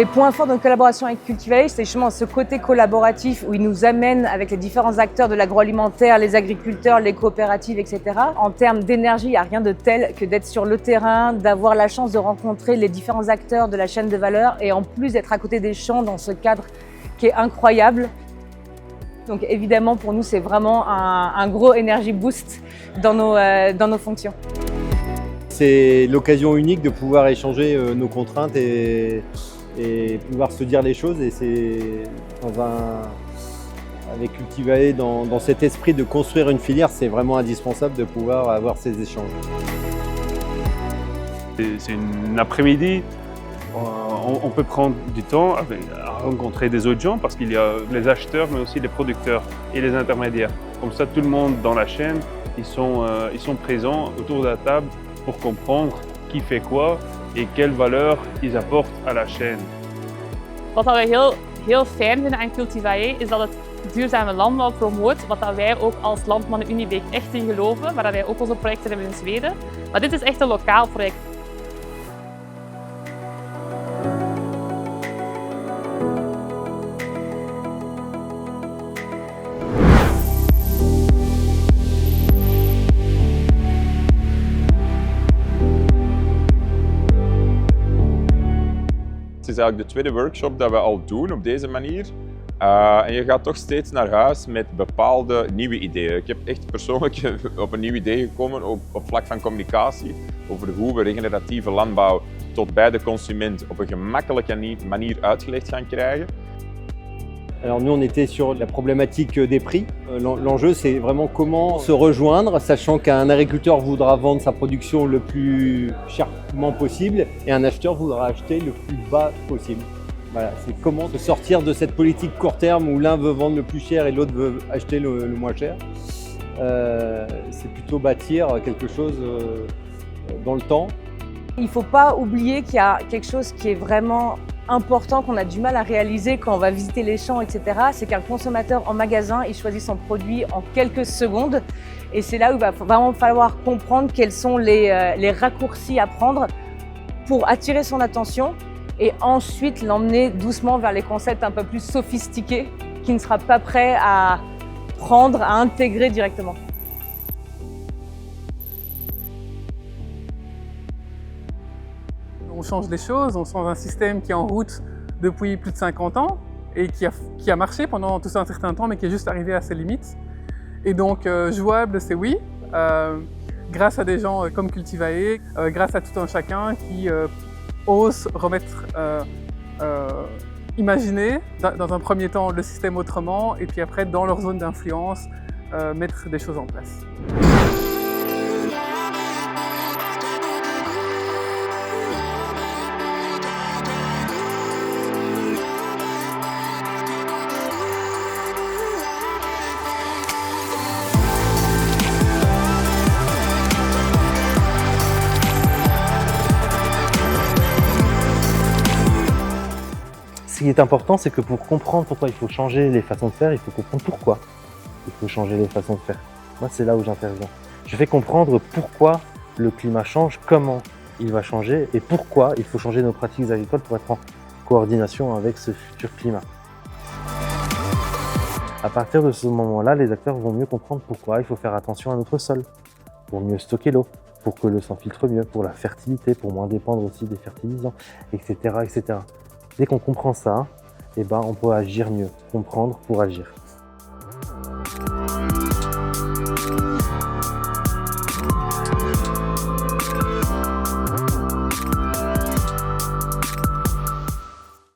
Les points forts de notre collaboration avec Cultivae, c'est justement ce côté collaboratif où ils nous amènent avec les différents acteurs de l'agroalimentaire, les agriculteurs, les coopératives, etc. En termes d'énergie, il n'y a rien de tel que d'être sur le terrain, d'avoir la chance de rencontrer les différents acteurs de la chaîne de valeur et en plus d'être à côté des champs dans ce cadre qui est incroyable. Donc évidemment, pour nous, c'est vraiment un gros energy boost dans nos fonctions. C'est l'occasion unique de pouvoir échanger nos contraintes et pouvoir se dire les choses. Et c'est avec Cultivae, dans cet esprit de construire une filière, c'est vraiment indispensable de pouvoir avoir ces échanges. C'est une après-midi. On peut prendre du temps à rencontrer des autres gens parce qu'il y a les acheteurs mais aussi les producteurs et les intermédiaires. Comme ça, tout le monde dans la chaîne, ils sont présents autour de la table pour comprendre qui fait quoi et quelle valeur ils apportent à la chaîne. Wat we heel fijn vinden aan Cultivae is dat het duurzame landbouw promoot, wat wij ook als Landmannen Uniebeek echt in geloven, waar wij ook onze projecten hebben in Zweden. Maar dit is echt een lokaal project. Het is eigenlijk de tweede workshop dat we al doen op deze manier. En je gaat toch steeds naar huis met bepaalde nieuwe ideeën. Ik heb echt persoonlijk op een nieuw idee gekomen op vlak van communicatie over hoe we regeneratieve landbouw tot bij de consument op een gemakkelijke manier uitgelegd gaan krijgen. Alors nous, on était sur la problématique des prix. L'enjeu, c'est vraiment comment se rejoindre, sachant qu'un agriculteur voudra vendre sa production le plus chèrement possible et un acheteur voudra acheter le plus bas possible. Voilà, c'est comment se sortir de cette politique court terme où l'un veut vendre le plus cher et l'autre veut acheter le moins cher. C'est plutôt bâtir quelque chose dans le temps. Il ne faut pas oublier qu'il y a quelque chose qui est vraiment important, qu'on a du mal à réaliser quand on va visiter les champs, etc. C'est qu'un consommateur en magasin, il choisit son produit en quelques secondes. Et c'est là où il va vraiment falloir comprendre quels sont les raccourcis à prendre pour attirer son attention et ensuite l'emmener doucement vers les concepts un peu plus sophistiqués qu'il ne sera pas prêt à prendre, à intégrer directement. On change les choses, on change un système qui est en route depuis plus de 50 ans et qui a marché pendant tout un certain temps mais qui est juste arrivé à ses limites. Et donc jouable, c'est oui, grâce à des gens comme Cultivae, grâce à tout un chacun qui ose remettre, imaginer dans un premier temps le système autrement et puis après dans leur zone d'influence mettre des choses en place. Ce qui est important, c'est que pour comprendre pourquoi il faut changer les façons de faire, il faut comprendre pourquoi il faut changer les façons de faire. Moi, c'est là où j'interviens. Je fais comprendre pourquoi le climat change, comment il va changer et pourquoi il faut changer nos pratiques agricoles pour être en coordination avec ce futur climat. À partir de ce moment-là, les acteurs vont mieux comprendre pourquoi il faut faire attention à notre sol, pour mieux stocker l'eau, pour que l'eau s'infiltre mieux, pour la fertilité, pour moins dépendre aussi des fertilisants, etc. etc. Dès qu'on comprend ça, on peut agir mieux, comprendre pour agir.